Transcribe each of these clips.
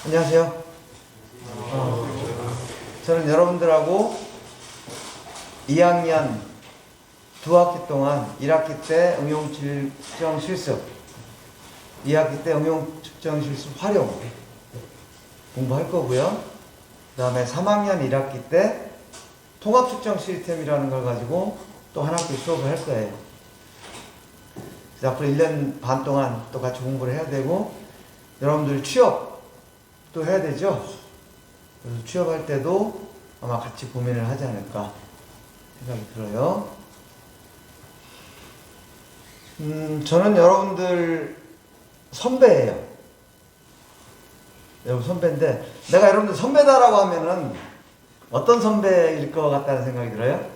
안녕하세요. 저는 여러분들하고 2학년 2학기 동안 1학기 때 응용 측정 실습, 2학기 때 응용 측정 실습 활용 공부할 거고요. 그 다음에 3학년 1학기 때 통합 측정 시스템이라는 걸 가지고 또 한 학기 수업을 할 거예요. 그래서 앞으로 1년 반 동안 또 같이 공부를 해야 되고, 여러분들 취업도 해야 되죠. 그래서 취업할 때도 아마 같이 고민을 하지 않을까 생각이 들어요. 저는 여러분들 선배예요. 여러분 선배인데, 내가 여러분들 선배다라고 하면은 어떤 선배일 것 같다는 생각이 들어요?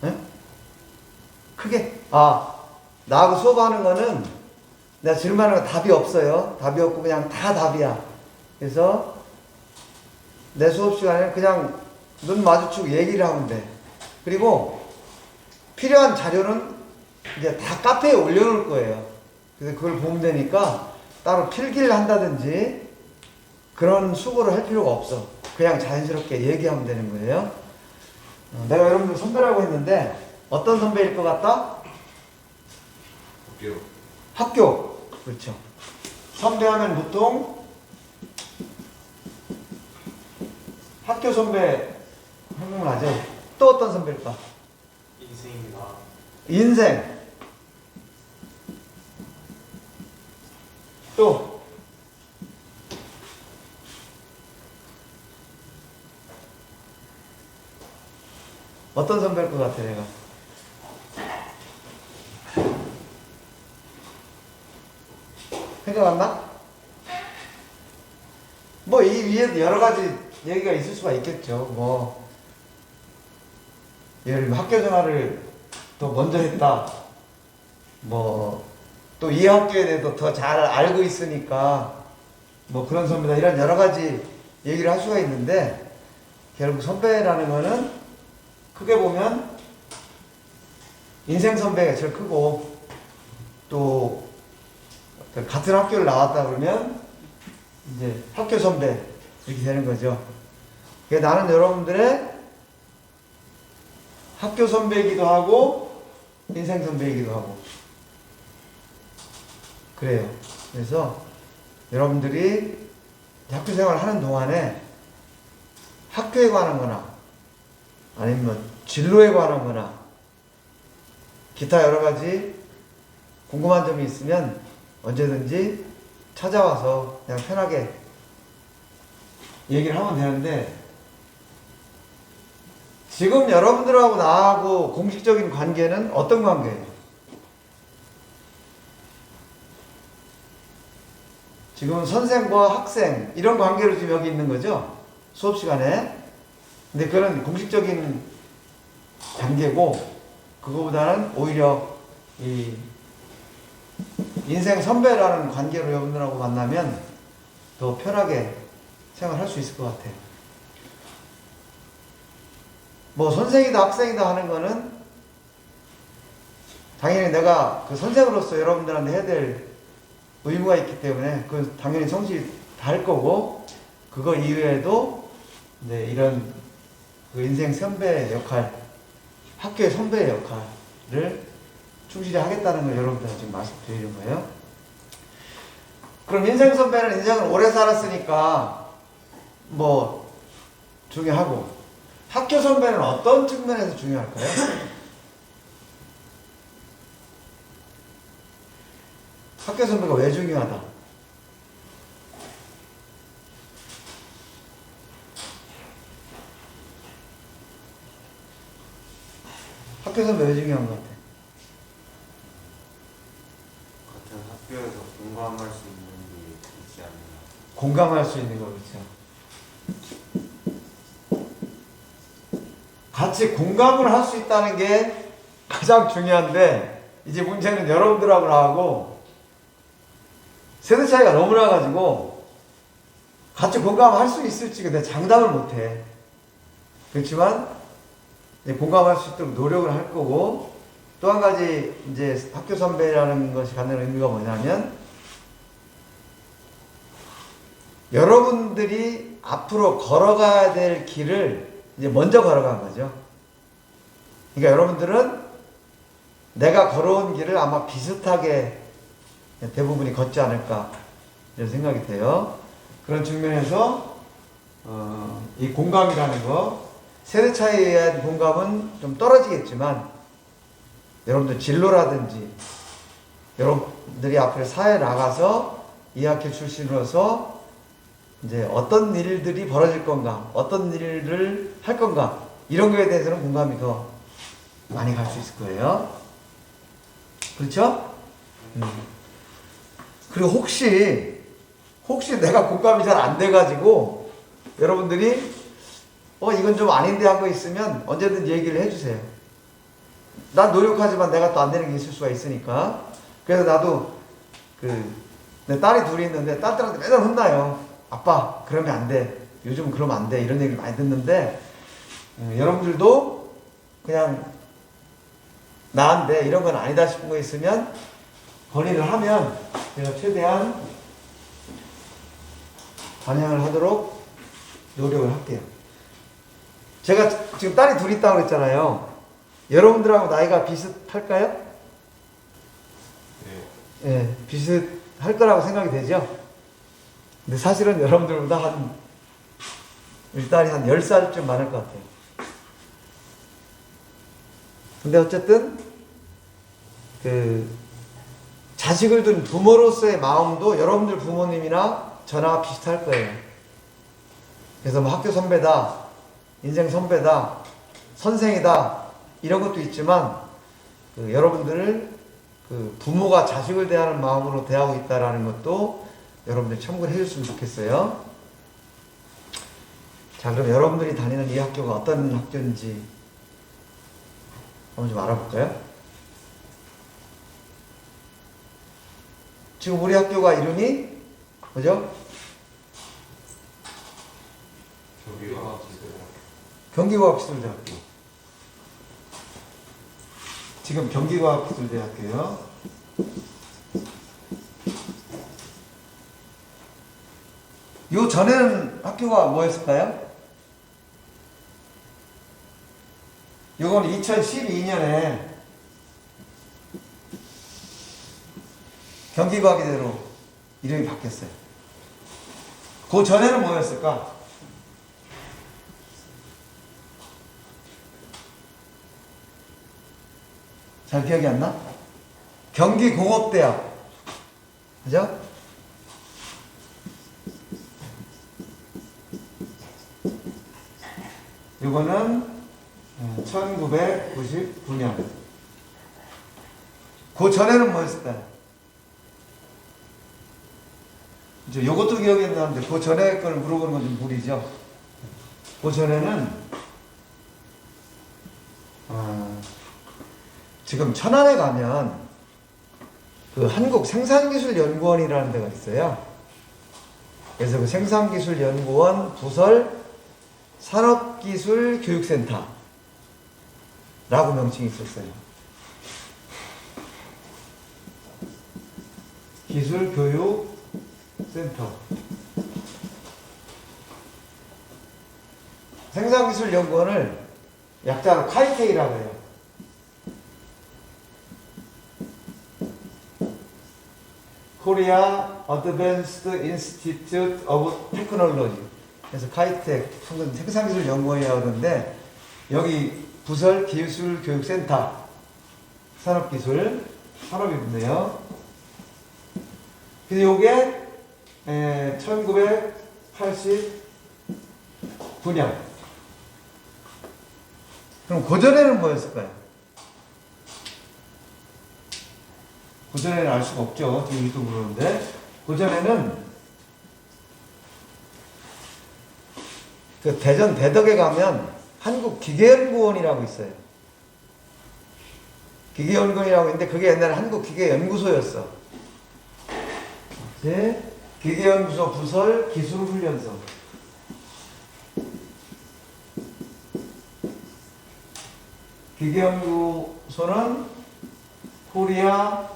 네? 크게, 나하고 수업하는 거는 내가 질문하는 거 답이 없어요. 답이 없고 그냥 다 답이야. 그래서 내 수업 시간에 그냥 눈 마주치고 얘기를 하면 돼. 그리고 필요한 자료는 이제 다 카페에 올려놓을 거예요. 그래서 그걸 보면 되니까 따로 필기를 한다든지 그런 수고를 할 필요가 없어. 그냥 자연스럽게 얘기하면 되는 거예요. 내가 여러분들 선배라고 했는데 어떤 선배일 것 같다? 학교. 그렇죠. 선배하면 보통 학교 선배 생각나죠? 또 어떤 선배일까? 인생입니다. 인생. 또 어떤 선배일 것 같아 내가? 생각 안 나? 뭐 이 위에도 여러 가지 얘기가 있을 수가 있겠죠. 뭐 예를 들면 학교 생활을 더 먼저 했다. 뭐 또 이 학교에 대해서 더 잘 알고 있으니까 뭐 그런 선배다. 이런 여러 가지 얘기를 할 수가 있는데, 결국 선배라는 거는 크게 보면 인생 선배가 제일 크고, 또 같은 학교를 나왔다 그러면 이제 학교 선배 이렇게 되는 거죠. 그러니까 나는 여러분들의 학교 선배이기도 하고 인생 선배이기도 하고 그래요. 그래서 여러분들이 학교 생활을 하는 동안에 학교에 관한 거나 아니면 진로에 관한 거나 기타 여러 가지 궁금한 점이 있으면 언제든지 찾아와서 그냥 편하게 얘기를 하면 되는데, 지금 여러분들하고 나하고 공식적인 관계는 어떤 관계예요? 지금 선생과 학생 이런 관계로 지금 여기 있는 거죠? 수업 시간에. 근데 그런 공식적인 관계고, 그거보다는 오히려 이 인생 선배라는 관계로 여러분들하고 만나면 더 편하게 생활할 수 있을 것 같아요. 뭐 선생이다 학생이다 하는 거는 당연히 내가 그 선생으로서 여러분들한테 해야 될 의무가 있기 때문에 그 당연히 성실히 다 할 거고, 그거 이외에도 이제 이런 그 인생 선배의 역할, 학교의 선배의 역할을 충실히 하겠다는 걸 여러분들한테 지금 말씀드리는 거예요. 그럼 인생 선배는 인생을 오래 살았으니까 뭐 중요하고, 학교 선배는 어떤 측면에서 중요할까요? 학교 선배가 왜 중요하다? 학교 선배 왜 중요한 것 같아? 같은 학교에서 공감할 수 있는 게 있지 않나. 공감할 수 있는 거, 그렇죠? 같이 공감을 할 수 있다는 게 가장 중요한데, 이제 문제는 여러분들하고 나하고 세대 차이가 너무 나가지고 같이 공감할 수 있을지 근데 장담을 못해. 그렇지만 공감할 수 있도록 노력을 할 거고, 또 한 가지 이제 학교 선배라는 것이 갖는 의미가 뭐냐면 여러분들이 앞으로 걸어가야 될 길을 이제 먼저 걸어간 거죠. 그러니까 여러분들은 내가 걸어온 길을 아마 비슷하게 대부분이 걷지 않을까 이런 생각이 돼요. 그런 측면에서 이 공감이라는 거, 세대 차이에 의한 공감은 좀 떨어지겠지만 여러분들 진로라든지 여러분들이 앞으로 사회에 나가서 이 학교 출신으로서 이제 어떤 일들이 벌어질 건가, 어떤 일을 할 건가, 이런 거에 대해서는 공감이 더 많이 갈 수 있을 거예요. 그렇죠? 그리고 혹시 내가 공감이 잘 안 돼가지고 여러분들이 이건 좀 아닌데 한 거 있으면 언제든 얘기를 해주세요. 난 노력하지만 내가 또 안 되는 게 있을 수가 있으니까. 그래서 나도 내 딸이 둘이 있는데 딸들한테 맨날 혼나요. 아빠 그러면 안 돼, 요즘 그러면 안 돼, 이런 얘기를 많이 듣는데 여러분들도 그냥 나한테 이런 건 아니다 싶은 거 있으면 건의를 하면 제가 최대한 반영을 하도록 노력을 할게요. 제가 지금 딸이 둘 있다고 그랬잖아요. 여러분들하고 나이가 비슷할까요? 네. 예, 비슷할 거라고 생각이 되죠? 근데 사실은 여러분들보다 우리 딸이 한 10살쯤 많을 것 같아요. 근데 어쨌든 자식을 둔 부모로서의 마음도 여러분들 부모님이나 저나 비슷할 거예요. 그래서 뭐 학교 선배다, 인생 선배다, 선생이다, 이런 것도 있지만 여러분들을 부모가 자식을 대하는 마음으로 대하고 있다는 것도 여러분들 참고를 해줬으면 좋겠어요. 자, 그럼 여러분들이 다니는 이 학교가 어떤 학교인지 한번 좀 알아볼까요? 지금 우리 학교가 이름이 뭐죠? 경기과학기술대학교. 지금 경기과학기술대학교요. 요 전에는 학교가 뭐였을까요? 요건 2012년에 경기과학대로 이름이 바뀌었어요. 그 전에는 뭐였을까? 잘 기억이 안 나? 경기공업대학. 그죠? 요거는 1999년. 그 전에는 뭐였을까요? 이제 요것도 기억이 안 나는데 그 전에 걸 물어보는 건 좀 무리죠. 그 전에는 지금 천안에 가면 한국생산기술연구원이라는 데가 있어요. 그래서 그 생산기술연구원 부설 산업기술교육센터라고 명칭이 있었어요. 기술교육센터. 생산기술연구원을 약자로 카이테이라고 해요. 코리아 어드밴스드 인스티튜트 오브 테크놀로지. 그래서 카이텍 생산기술연구원이라고 하는데 여기 부설 기술교육센터 산업기술 산업이 있네요. 근데 요게 1989년. 그럼 그전에는 뭐였을까요? 그전에는 알 수가 없죠. 지금 이것도 모르는데. 그전에는 대전 대덕에 가면 한국기계연구원이라고 있어요. 기계연구원이라고 있는데 그게 옛날에 한국기계연구소였어. 이제 기계연구소 부설 기술훈련소. 기계연구소는 코리아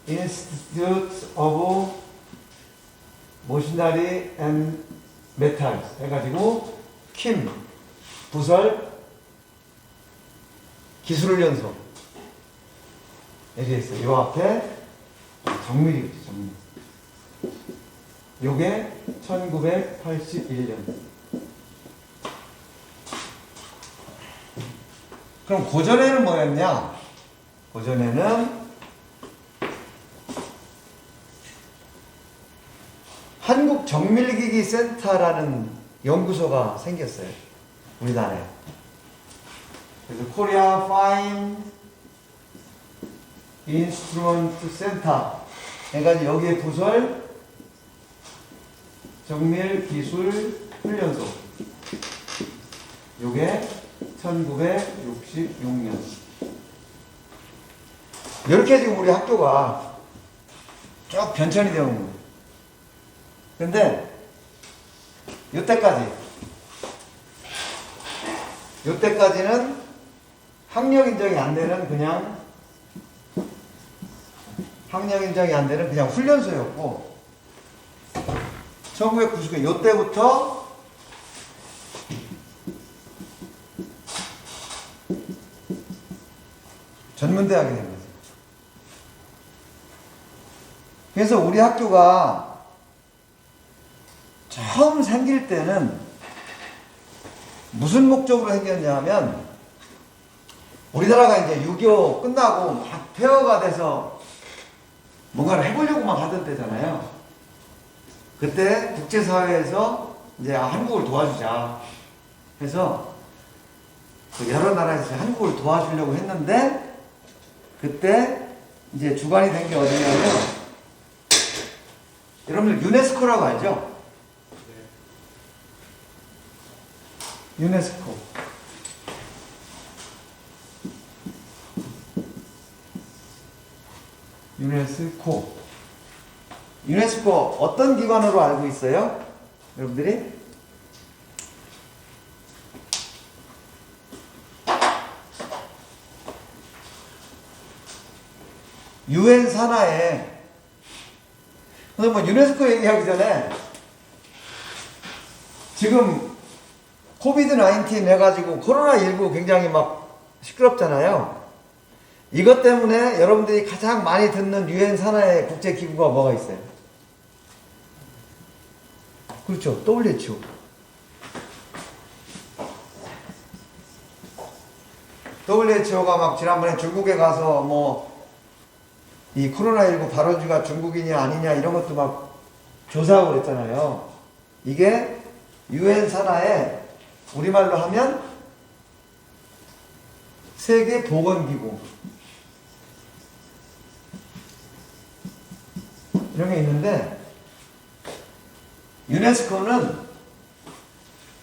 인스티튜트 오브 머시너리 앤 메탈 해가지고 킴 부설 기술훈련소 이렇게 있어요. 요 앞에 정밀이겠죠. 정밀. 요게 1981년. 그럼 고전에는 뭐였냐? 고전에는 한국정밀기기센터라는 연구소가 생겼어요. 우리나라에. 그래서 코리아 파인 인스트루먼트 센터 해가지고 여기에 부설 정밀기술훈련소. 요게 1966년. 이렇게 지금 우리 학교가 쭉 변천이 되어 온 거예요. 근데 요때까지는 학력 인정이 안 되는 그냥 훈련소였고 1999년 요때부터 전문대학이 된 거죠. 그래서 우리 학교가 처음 생길 때는 무슨 목적으로 생겼냐면 우리나라가 이제 6.25 끝나고 막 폐허가 돼서 뭔가를 해보려고만 하던 때잖아요. 그때 국제사회에서 이제 한국을 도와주자 해서 여러 나라에서 한국을 도와주려고 했는데 그때 이제 주관이 된 게 어디냐면 여러분들 유네스코라고 알죠? 유네스코. 유네스코 어떤 기관으로 알고 있어요? 여러분들이? 유엔 산하에. 근데 뭐 유네스코 얘기하기 전에 지금 코비드 19 해가지고 코로나19 굉장히 막 시끄럽잖아요. 이것 때문에 여러분들이 가장 많이 듣는 유엔 산하의 국제기구가 뭐가 있어요? 그렇죠. WHO. WHO가 막 지난번에 중국에 가서 뭐 이 코로나19 발원주가 중국이냐 아니냐 이런 것도 막 조사하고 그랬잖아요. 이게 유엔 산하에 우리말로 하면 세계보건기구 이런 게 있는데 유네스코는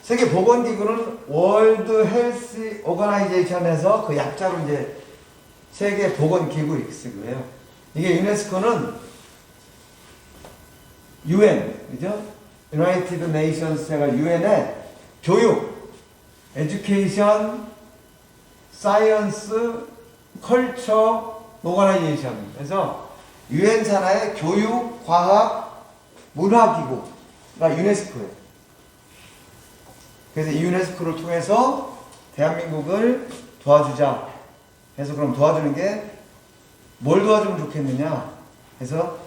세계보건기구는 월드 헬스 오거나이제이션에서 그 약자로 이제 세계보건기구 이렇게 쓰고요. 이게 유네스코는 UN, 그죠? United Nations가 UN의 교육, 에듀케이션, 사이언스, 컬처, 오거나이제이션. 그래서 UN 산하의 교육, 과학, 문화기구가 유네스코예요. 그래서 이 유네스코를 통해서 대한민국을 도와주자 해서 그럼 도와주는 게 뭘 도와주면 좋겠느냐 해서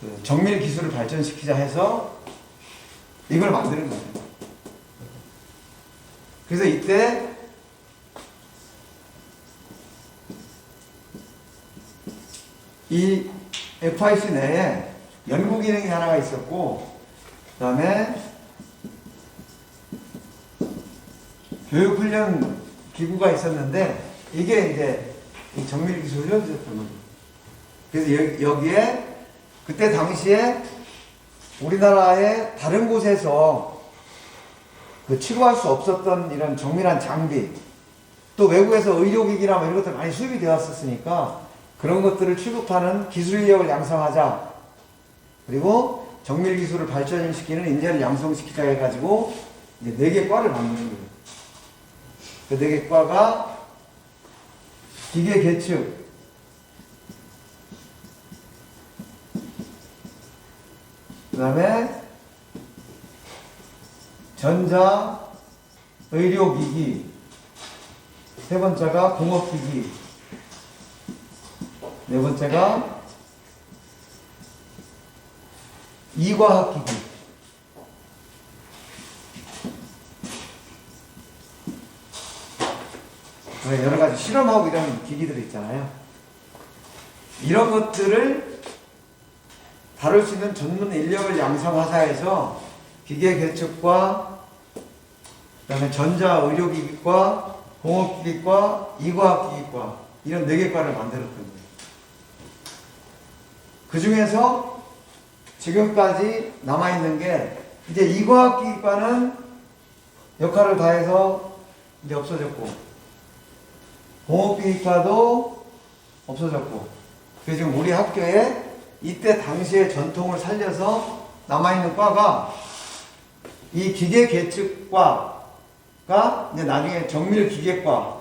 그 정밀 기술을 발전시키자 해서 이걸 만드는 거예요. 그래서 이때 이 FIC 내에 연구 기능이 하나가 있었고 그 다음에 교육훈련 기구가 있었는데 이게 이제 이 정밀기술 훈련소였던 거죠. 그래서 여기에 그때 당시에 우리나라의 다른 곳에서 그 치료할 수 없었던 이런 정밀한 장비 또 외국에서 의료기기나 뭐 이런 것들 많이 수입이 되었었으니까 그런 것들을 취급하는 기술 인력을 양성하자. 그리고 정밀 기술을 발전시키는 인재를 양성시키자 해가지고 이제 4개 과를 만드는 거예요. 그 4개 과가 기계 계측, 그 다음에 전자, 의료기기, 세 번째가 공업기기, 네 번째가 이과학기기. 여러 가지 실험하고 이런 기기들 있잖아요. 이런 것들을 다룰 수 있는 전문 인력을 양성하자 해서 기계 개측과 그다음에 전자 의료기기과 공업기기과 이과학기기과 이런 4개과를 만들었던 거예요. 그 중에서 지금까지 남아있는 게 이제 이과학기기과는 역할을 다해서 이제 없어졌고 공업기기과도 없어졌고 그래서 지금 우리 학교에 이때 당시의 전통을 살려서 남아있는 과가 이 기계계측과가 이제 나중에 정밀기계과로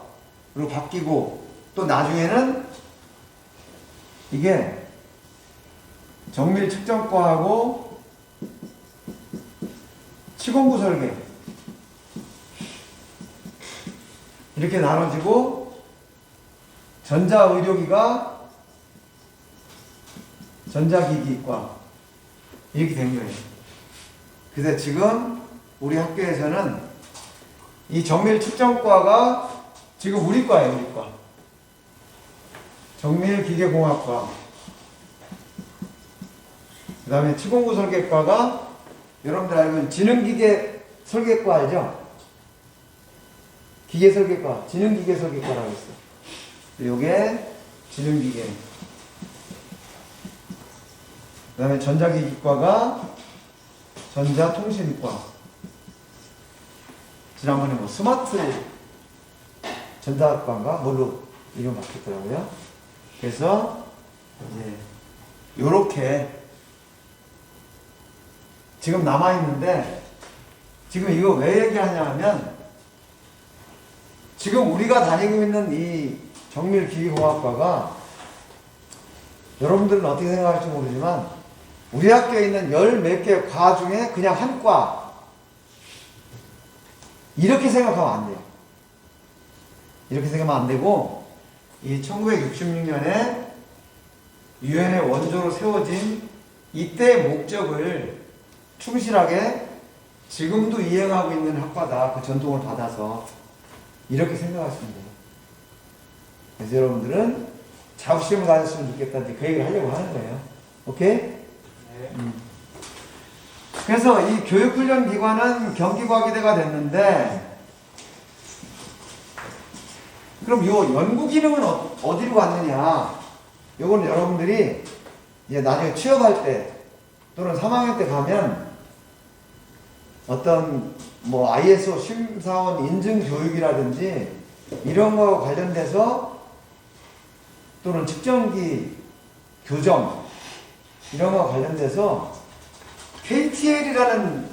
바뀌고 또 나중에는 이게 정밀측정과하고 치공구 설계 이렇게 나눠지고 전자의료기가 전자기기과 이렇게 된 거예요. 그래서 지금 우리 학교에서는 이 정밀측정과가 지금 우리 과예요. 우리 과. 정밀기계공학과 그 다음에 치공구 설계과가 여러분들 알면 지능기계 설계과 알죠? 기계설계과, 지능기계설계과라고 있어요. 요게 지능기계. 그 다음에 전자기기과가 전자통신과. 지난번에 뭐 스마트 전자학과인가? 뭘로 이름 바뀌었더라고요. 그래서 이제 요렇게 지금 남아있는데 지금 이거 왜 얘기하냐 하면 지금 우리가 다니고 있는 이 정밀기기공학과가 여러분들은 어떻게 생각할지 모르지만 우리 학교에 있는 10몇 개 과 중에 그냥 한 과 이렇게 생각하면 안 돼요. 이렇게 생각하면 안 되고 이 1966년에 유엔의 원조로 세워진 이때의 목적을 충실하게 지금도 이행하고 있는 학과다. 그 전통을 받아서 이렇게 생각하시면 돼요. 그래서 여러분들은 자부심을 가졌으면 좋겠다. 그 얘기를 하려고 하는 거예요. 오케이? 네. 그래서 이 교육훈련기관은 경기과기대가 됐는데 그럼 요 연구기능은 어디로 갔느냐? 요거는 여러분들이 이제 나중에 취업할 때 또는 3학년 때 가면 어떤 뭐 ISO 심사원 인증 교육이라든지 이런 거 관련돼서 또는 측정기 교정 이런 거 관련돼서 KTL이라는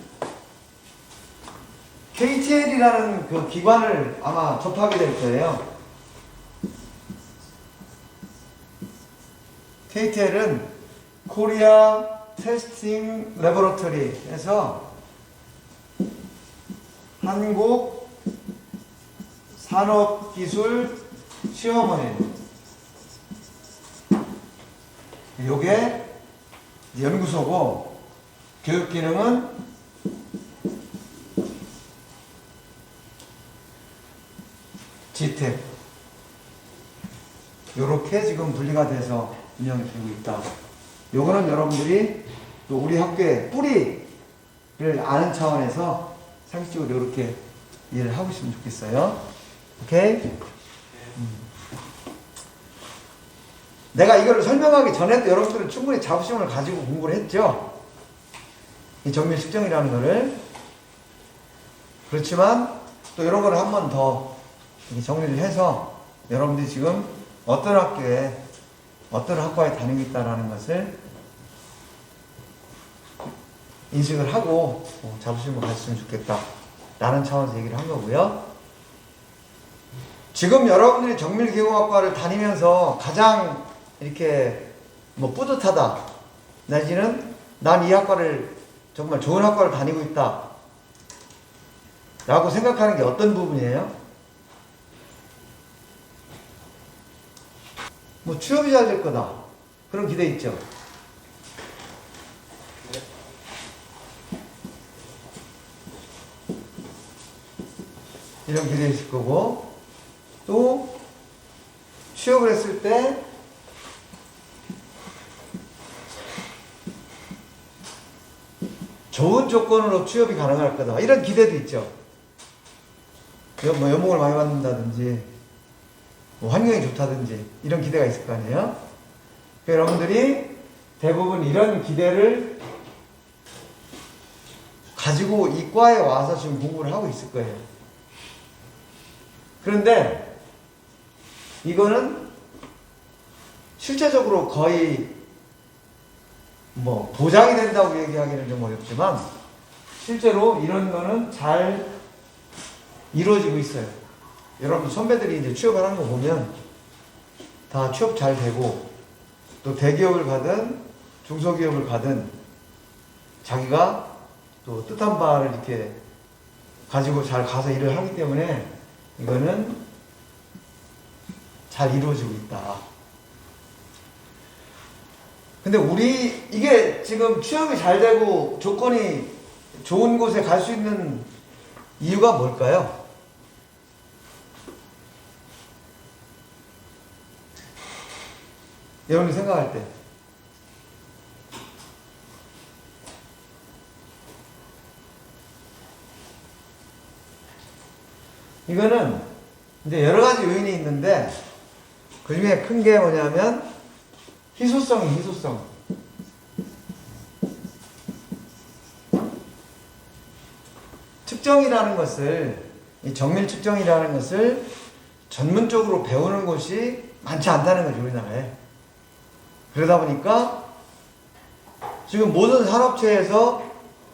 그 기관을 아마 접하게 될 거예요. KTL은 코리아 테스팅 레버러터리에서 한국 산업기술 시험원이에요. 요게 연구소고 교육기능은 GTEC 요렇게 지금 분리가 돼서 운영이 되고 있다. 요거는 여러분들이 또 우리 학교의 뿌리를 아는 차원에서 상식적으로 이렇게 이해를 하고 있으면 좋겠어요. 오케이? 내가 이거를 설명하기 전에도 여러분들은 충분히 자부심을 가지고 공부를 했죠. 이 정밀 측정이라는 거를. 그렇지만 또 이런 거를 한 번 더 정리를 해서 여러분들이 지금 어떤 학교에 어떤 학과에 다니고 있다는 것을 인식을 하고 자부심을 가졌으면 좋겠다 라는 차원에서 얘기를 한 거고요. 지금 여러분들이 정밀기계공학과를 다니면서 가장 이렇게 뭐 뿌듯하다 내지는 난 이 학과를 정말 좋은 학과를 다니고 있다 라고 생각하는 게 어떤 부분이에요? 뭐 취업이 잘 될 거다. 그런 기대 있죠. 이런 기대 있을 거고, 또 취업을 했을 때 좋은 조건으로 취업이 가능할 거다. 이런 기대도 있죠. 뭐 연봉을 많이 받는다든지, 뭐 환경이 좋다든지, 이런 기대가 있을 거 아니에요? 여러분들이 대부분 이런 기대를 가지고 이 과에 와서 지금 공부를 하고 있을 거예요. 그런데 이거는 실제적으로 거의 뭐 보장이 된다고 얘기하기는 좀 어렵지만 실제로 이런 거는 잘 이루어지고 있어요. 여러분 선배들이 이제 취업을 하는 거 보면 다 취업 잘 되고 또 대기업을 가든 중소기업을 가든 자기가 또 뜻한 바를 이렇게 가지고 잘 가서 일을 하기 때문에 이거는 잘 이루어지고 있다. 근데 이게 지금 취업이 잘 되고 조건이 좋은 곳에 갈 수 있는 이유가 뭘까요? 여러분이 생각할 때. 이거는 이제 여러 가지 요인이 있는데 그 중에 큰 게 뭐냐면 희소성. 측정이라는 것을, 이 정밀 측정이라는 것을 전문적으로 배우는 곳이 많지 않다는 거죠, 우리나라에. 그러다 보니까 지금 모든 산업체에서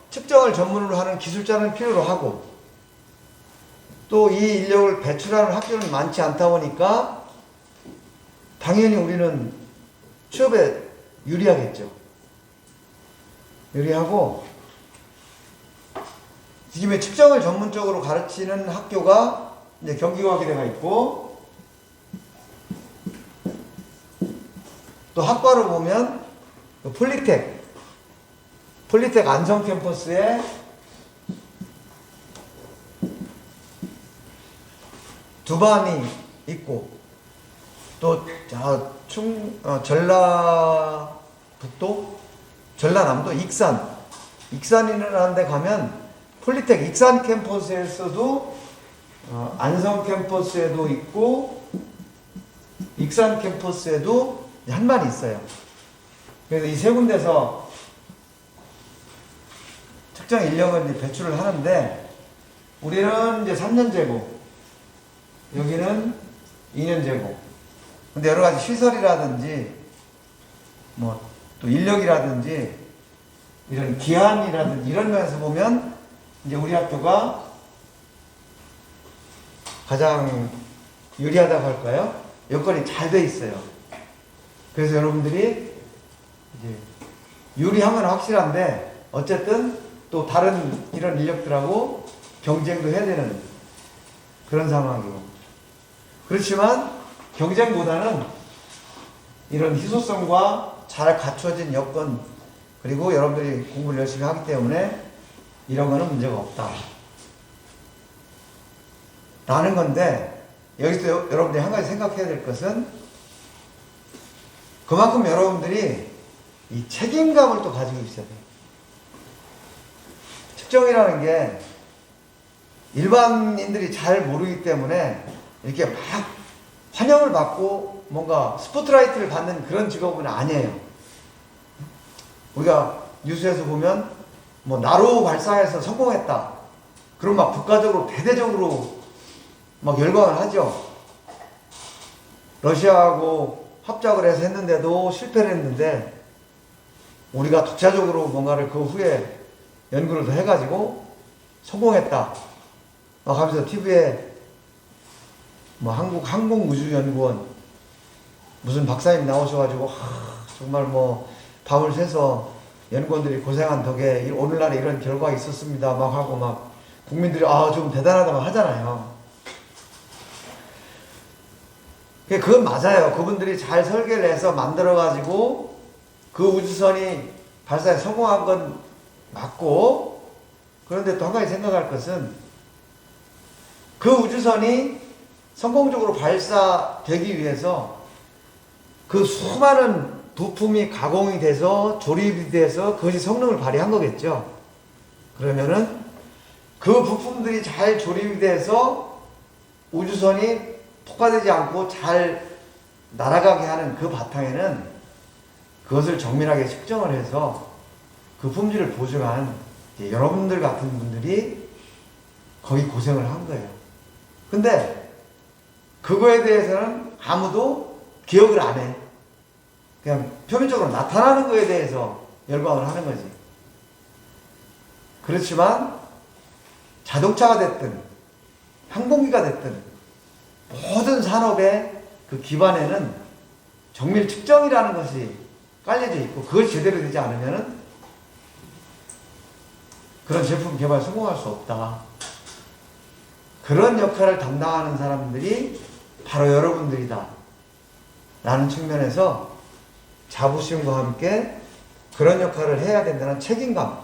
측정을 전문으로 하는 기술자는 필요로 하고 또 이 인력을 배출하는 학교는 많지 않다 보니까 당연히 우리는 취업에 유리하겠죠. 유리하고 지금의 측정을 전문적으로 가르치는 학교가 이제 경기과학의대가 있고 또 학과로 보면 폴리텍 안성 캠퍼스에 두반이 있고 또 전라북도, 전라남도 익산이라는 데 가면 폴리텍 익산 캠퍼스에서도 안성 캠퍼스에도 있고 익산 캠퍼스에도 한 반이 있어요. 그래서 이 세 군데서 특정 인력을 이제 배출을 하는데 우리는 이제 3년제고 여기는 2년제고 근데 여러 가지 시설이라든지 뭐 또 인력이라든지 이런 기한이라든지 이런 면에서 보면 이제 우리 학교가 가장 유리하다고 할까요? 여건이 잘 돼 있어요. 그래서 여러분들이 이제 유리한 건 확실한데 어쨌든 또 다른 이런 인력들하고 경쟁도 해야 되는 그런 상황이고 그렇지만 경쟁보다는 이런 희소성과 잘 갖춰진 여건 그리고 여러분들이 공부를 열심히 하기 때문에 이런 거는 문제가 없다 라는 건데 여기서 여러분들이 한 가지 생각해야 될 것은 그만큼 여러분들이 이 책임감을 또 가지고 있어야 돼요. 측정이라는 게 일반인들이 잘 모르기 때문에 이렇게 막 환영을 받고 뭔가 스포트라이트를 받는 그런 직업은 아니에요. 우리가 뉴스에서 보면 뭐 나로 발사해서 성공했다. 그럼 막 국가적으로 대대적으로 막 열광을 하죠. 러시아하고 합작을 해서 했는데도 실패를 했는데 우리가 독자적으로 뭔가를 그 후에 연구를 더 해가지고 성공했다. 막 하면서 TV에 뭐 한국 항공우주연구원 무슨 박사님 나오셔가지고 정말 뭐 밤을 새서 연구원들이 고생한 덕에 오늘날에 이런 결과가 있었습니다. 막 하고 막 국민들이 좀 대단하다고 하잖아요. 그건 맞아요. 그분들이 잘 설계를 해서 만들어가지고 그 우주선이 발사에 성공한 건 맞고, 그런데 또 한 가지 생각할 것은 그 우주선이 성공적으로 발사되기 위해서 그 수많은 부품이 가공이 돼서 조립이 돼서 그것이 성능을 발휘한 거겠죠. 그러면은 그 부품들이 잘 조립이 돼서 우주선이 폭파되지 않고 잘 날아가게 하는 그 바탕에는 그것을 정밀하게 측정을 해서 그 품질을 보증한 여러분들 같은 분들이 거의 고생을 한 거예요. 근데 그거에 대해서는 아무도 기억을 안 해. 그냥 표면적으로 나타나는 거에 대해서 열광을 하는 거지. 그렇지만 자동차가 됐든 항공기가 됐든 모든 산업의 그 기반에는 정밀 측정이라는 것이 깔려져 있고, 그것이 제대로 되지 않으면은 그런 제품 개발 성공할 수 없다. 그런 역할을 담당하는 사람들이 바로 여러분들이다 라는 측면에서 자부심과 함께 그런 역할을 해야 된다는 책임감을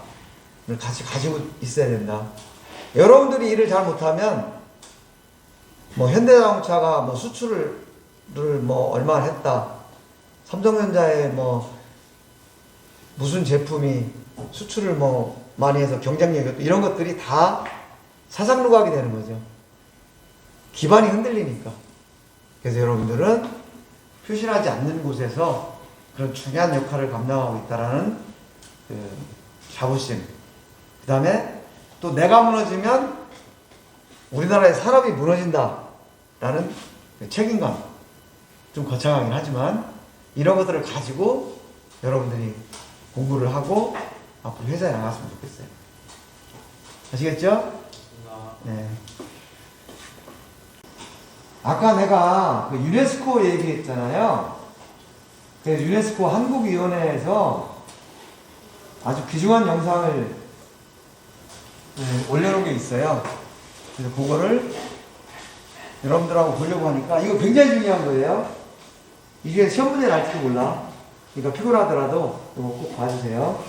같이 가지고 있어야 된다. 여러분들이 일을 잘 못하면 현대자동차가 수출을 얼마나 했다, 삼성전자의 무슨 제품이 수출을 많이 해서 경쟁력이, 이런 것들이 다 사상누각이 되는 거죠. 기반이 흔들리니까. 그래서 여러분들은 표신하지 않는 곳에서 그런 중요한 역할을 감당하고 있다라는 그 자부심, 그 다음에 또 내가 무너지면 우리나라의 산업이 무너진다라는 책임감, 좀 거창하긴 하지만 이런 것들을 가지고 여러분들이 공부를 하고 앞으로 회사에 나갔으면 좋겠어요. 아시겠죠? 네. 아까 내가 그 유네스코 얘기했잖아요. 그래서 유네스코 한국위원회에서 아주 귀중한 영상을 올려놓은 게 있어요. 그래서 그거를 여러분들하고 보려고 하니까 이거 굉장히 중요한 거예요. 이게 시험 문제 날지도 몰라. 그러니까 피곤하더라도 이거 꼭 봐주세요.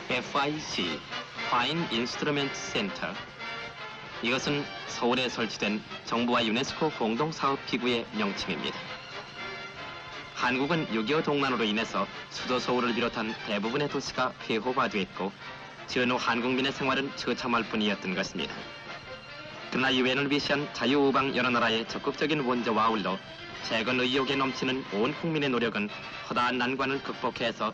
FIC, Fine Instrument Center. 이것은 서울에 설치된 정부와 유네스코 공동사업기구의 명칭입니다. 한국은 6.25 동란으로 인해서 수도 서울을 비롯한 대부분의 도시가 폐허화됐고 전후 한국민의 생활은 처참할 뿐이었던 것입니다. 그러나 유엔을 위시한 자유우방 여러 나라의 적극적인 원조와 아울러 재건 의욕에 넘치는 온 국민의 노력은 허다한 난관을 극복해서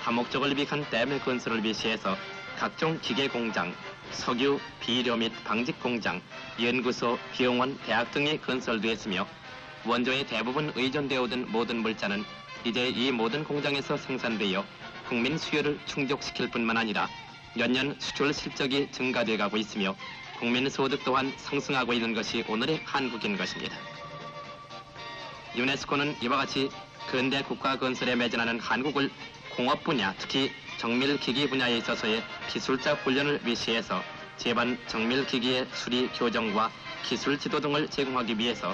다목적을 위한 댐의 건설을 위시해서 각종 기계공장, 석유, 비료 및 방직공장, 연구소, 병원, 대학 등이 건설되었으며 원조의 대부분 의존되어 오던 모든 물자는 이제 이 모든 공장에서 생산되어 국민 수요를 충족시킬 뿐만 아니라 연년 수출 실적이 증가돼 가고 있으며 국민 소득 또한 상승하고 있는 것이 오늘의 한국인 것입니다. 유네스코는 이와 같이 근대 국가 건설에 매진하는 한국을 공업 분야, 특히 정밀기기 분야에 있어서의 기술자 훈련을 위시해서 제반 정밀기기의 수리 교정과 기술 지도 등을 제공하기 위해서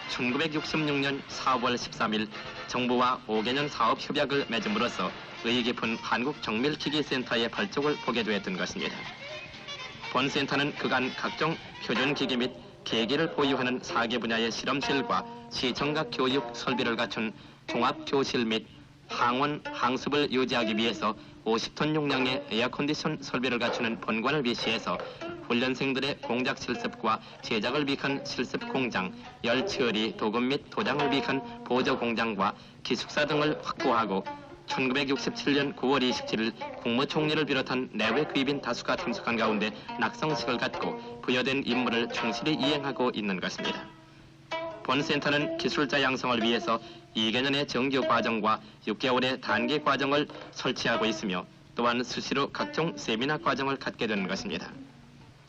1966년 4월 13일 정부와 5개년 사업 협약을 맺음으로써 의의 깊은 한국정밀기기센터의 발족을 보게 되었던 것입니다. 본 센터는 그간 각종 표준기기 및 계기를 보유하는 4개 분야의 실험실과 시청각 교육 설비를 갖춘 종합교실 및 항원, 항습을 유지하기 위해서 50톤 용량의 에어컨디션 설비를 갖추는 본관을 위시해서 훈련생들의 공작 실습과 제작을 위한 실습 공장, 열 처리, 도금 및 도장을 위한 보조 공장과 기숙사 등을 확보하고 1967년 9월 27일 국무총리를 비롯한 내외 귀빈 다수가 참석한 가운데 낙성식을 갖고 부여된 임무를 충실히 이행하고 있는 것입니다. 본 센터는 기술자 양성을 위해서 2개년의 정규 과정과 6개월의 단기 과정을 설치하고 있으며 또한 수시로 각종 세미나 과정을 갖게 되는 것입니다.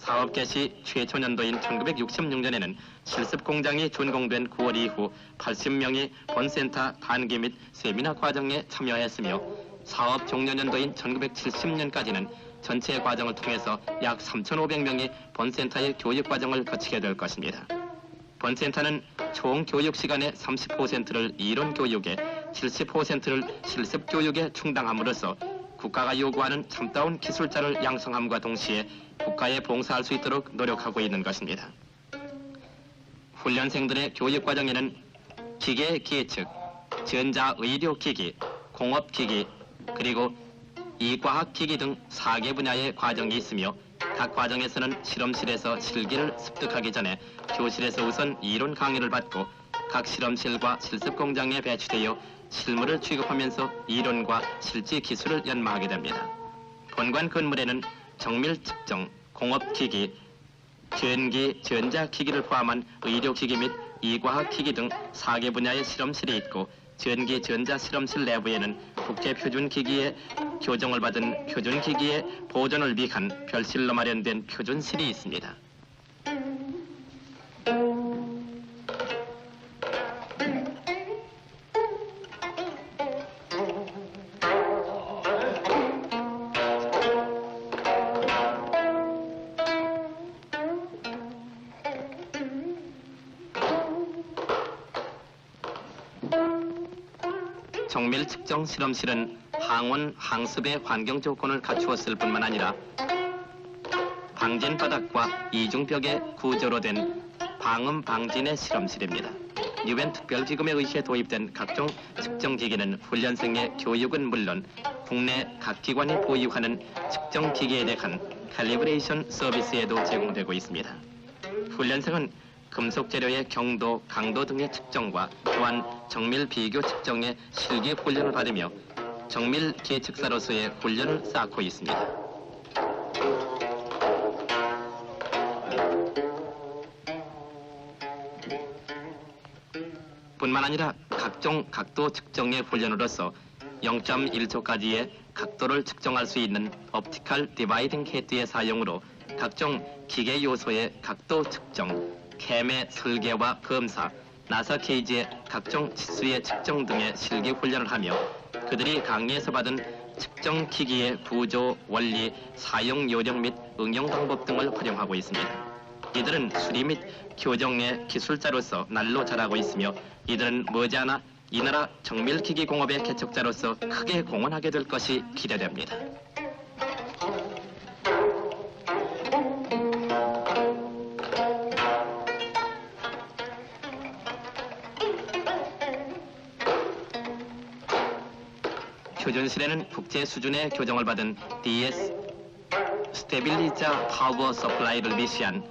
사업 개시 최초 년도인 1966년에는 실습 공장이 준공된 9월 이후 80명이 본센터 단기 및 세미나 과정에 참여했으며 사업 종료 년도인 1970년까지는 전체 과정을 통해서 약 3,500명이 본센터의 교육 과정을 거치게 될 것입니다. 본센터는 총 교육 시간의 30%를 이론 교육에 70%를 실습 교육에 충당함으로써 국가가 요구하는 참다운 기술자를 양성함과 동시에 국가에 봉사할 수 있도록 노력하고 있는 것입니다. 훈련생들의 교육 과정에는 기계 기측, 전자의료기기, 공업기기, 그리고 이과학기기 등 4개 분야의 과정이 있으며 각 과정에서는 실험실에서 실기를 습득하기 전에 교실에서 우선 이론 강의를 받고 각 실험실과 실습 공장에 배치되어 실무를 취급하면서 이론과 실제 기술을 연마하게 됩니다. 본관 건물에는 정밀 측정, 공업기기, 전기, 전자기기를 포함한 의료기기 및 이과학기기 등 4개 분야의 실험실이 있고 전기, 전자 실험실 내부에는 국제표준기기에 교정을 받은 표준기기의 보존을 위한 별실로 마련된 표준실이 있습니다. 정밀 측정 실험실은 항온, 항습의 환경 조건을 갖추었을 뿐만 아니라 방진 바닥과 이중벽의 구조로 된 방음 방진의 실험실입니다. 유엔 특별기금에 의해 도입된 각종 측정기기는 훈련생의 교육은 물론 국내 각 기관이 보유하는 측정기기에 대한 캘리브레이션 서비스에도 제공되고 있습니다. 훈련생은 금속 재료의 경도, 강도 등의 측정과 또한 정밀 비교 측정의 실기 훈련을 받으며 정밀 계측사로서의 훈련을 쌓고 있습니다. 뿐만 아니라 각종 각도 측정의 훈련으로서 0.1초까지의 각도를 측정할 수 있는 옵티컬 디바이딩 헤드의 사용으로 각종 기계 요소의 각도 측정, 캠의 설계와 검사, 나사 케이지의 각종 치수의 측정 등의 실기 훈련을 하며 그들이 강의에서 받은 측정 기기의 구조, 원리, 사용 요령 및 응용 방법 등을 활용하고 있습니다. 이들은 수리 및 교정의 기술자로서 날로 자라고 있으며 이들은 머지않아 이 나라 정밀기기 공업의 개척자로서 크게 공헌하게 될 것이 기대됩니다. 표준실에는 국제 수준의 교정을 받은 DS 스테빌리자 파워 서플라이를 미시한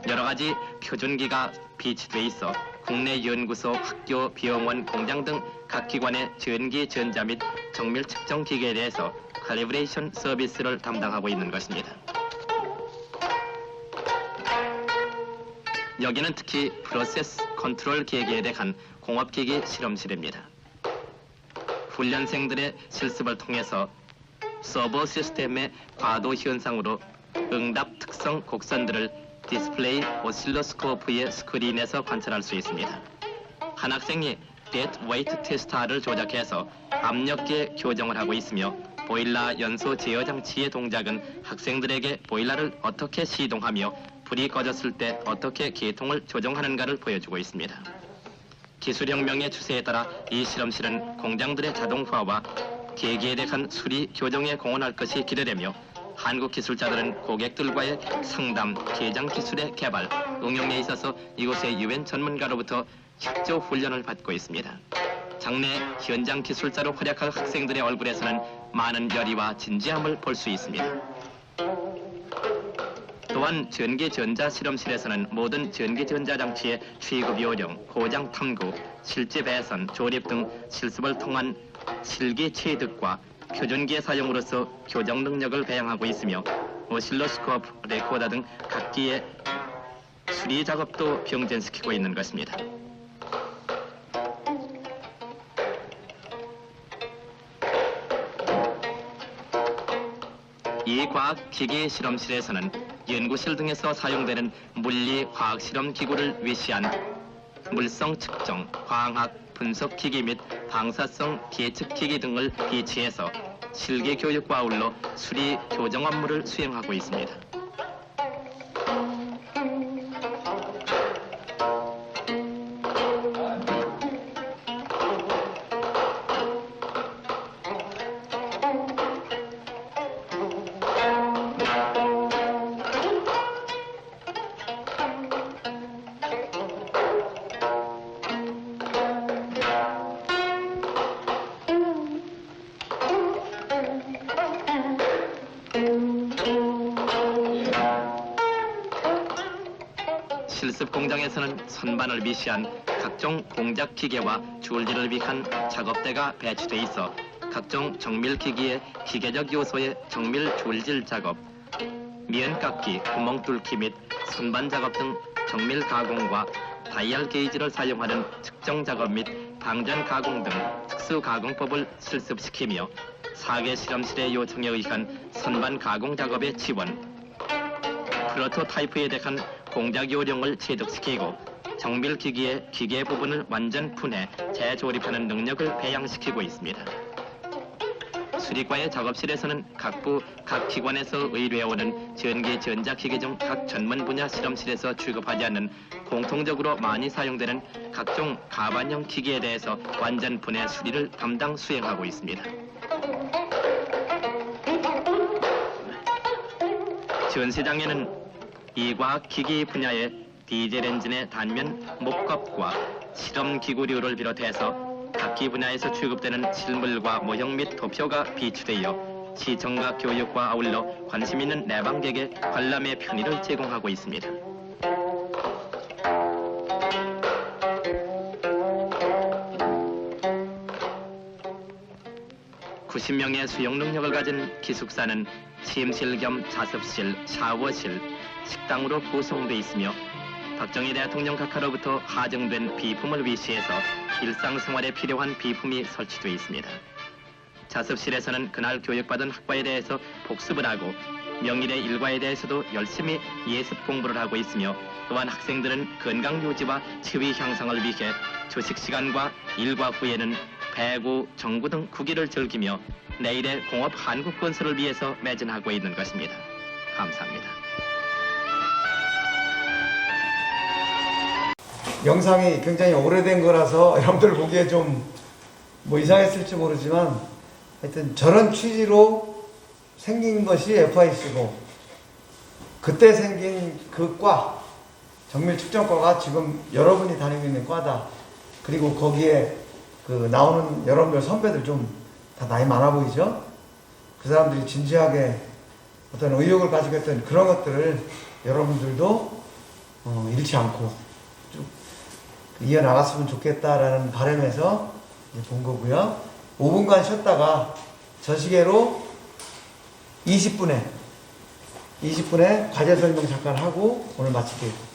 여러 가지 표준기가 비치돼 있어 국내 연구소, 학교, 병원, 공장 등 각 기관의 전기, 전자 및 정밀 측정 기기에 대해서 캘리브레이션 서비스를 담당하고 있는 것입니다. 여기는 특히 프로세스 컨트롤 기기에 대한 공업기기 실험실입니다. 훈련생들의 실습을 통해서 서버 시스템의 과도 현상으로 응답 특성 곡선들을 디스플레이 오실로스코프의 스크린에서 관찰할 수 있습니다. 한 학생이 데드 웨이트 테스터를 조작해서 압력계 교정을 하고 있으며 보일러 연소 제어 장치의 동작은 학생들에게 보일러를 어떻게 시동하며 불이 꺼졌을 때 어떻게 계통을 조정하는가를 보여주고 있습니다. 기술혁명의 추세에 따라 이 실험실은 공장들의 자동화와 계기에 대한 수리 교정에 공헌할 것이 기대되며 한국 기술자들은 고객들과의 상담, 개장 기술의 개발, 응용에 있어서 이곳의 유엔 전문가로부터 협조 훈련을 받고 있습니다. 장래 현장 기술자로 활약할 학생들의 얼굴에서는 많은 열의와 진지함을 볼 수 있습니다. 또한 전기전자 실험실에서는 모든 전기전자장치의 취급 요령, 고장 탐구, 실제 배선, 조립 등 실습을 통한 실기 체득과 표준기의 사용으로서 교정 능력을 배양하고 있으며 오실로스코프, 레코더 등 각기의 수리 작업도 병전시키고 있는 것입니다. 이 과학 기기 실험실에서는 연구실 등에서 사용되는 물리 화학 실험 기구를 위시한 물성 측정, 광학 분석 기기 및 방사성 계측 기기 등을 비치해서 실기 교육과 아울러 수리 교정 업무를 수행하고 있습니다. 실습 공장에서는 선반을 미시한 각종 공작 기계와 줄지를 위한 작업대가 배치돼 있어 각종 정밀 기기의 기계적 요소의 정밀 줄질 작업, 미연 깎기, 구멍 뚫기 및 선반 작업 등 정밀 가공과 다이얼 게이지를 사용하는 측정 작업 및 방전 가공 등 특수 가공법을 실습시키며 4개 실험실의 요청에 의한 선반 가공 작업의 지원, 프로토타이프에 대한 공작 요령을 체득시키고 정밀 기기의 기계 부분을 완전 분해, 재조립하는 능력을 배양시키고 있습니다. 수리과의 작업실에서는 각부 각 기관에서 의뢰해오는 전기 전자기기 중 각 전문 분야 실험실에서 취급하지 않는 공통적으로 많이 사용되는 각종 가반형 기기에 대해서 완전 분해 수리를 담당 수행하고 있습니다. 전시장에는 이과학 기기 분야의 디젤 엔진의 단면 목겁과 실험 기구류를 비롯해서 각기 분야에서 취급되는 실물과 모형 및 도표가 비치되어 시청각 교육과 아울러 관심 있는 내방객에 관람의 편의를 제공하고 있습니다. (90명의) 수용 능력을 가진 기숙사는 침실 겸 자습실, 샤워실, 식당으로 구성돼 있으며 박정희 대통령 각하로부터 하정된 비품을 위시해서 일상생활에 필요한 비품이 설치돼 있습니다. 자습실에서는 그날 교육받은 학과에 대해서 복습을 하고 명일의 일과에 대해서도 열심히 예습 공부를 하고 있으며 또한 학생들은 건강 유지와 체위 향상을 위해 조식 시간과 일과 후에는 배구, 정구 등 구기를 즐기며 내일의 공업 한국 건설을 위해서 매진하고 있는 것입니다. 감사합니다. 영상이 굉장히 오래된 거라서 여러분들 보기에 좀 뭐 이상했을지 모르지만 하여튼 저런 취지로 생긴 것이 FIC고 그때 생긴 그 과, 정밀 측정과가 지금 여러분이 다니고 있는 과다. 그리고 거기에 그 나오는 여러분들 선배들 좀 다 나이 많아 보이죠? 그 사람들이 진지하게 어떤 의욕을 가지고 했던 그런 것들을 여러분들도 잃지 않고 쭉 이어나갔으면 좋겠다라는 바람에서 본 거고요. 5분간 쉬었다가 저 시계로 20분에 과제 설명 잠깐 하고 오늘 마칠게요.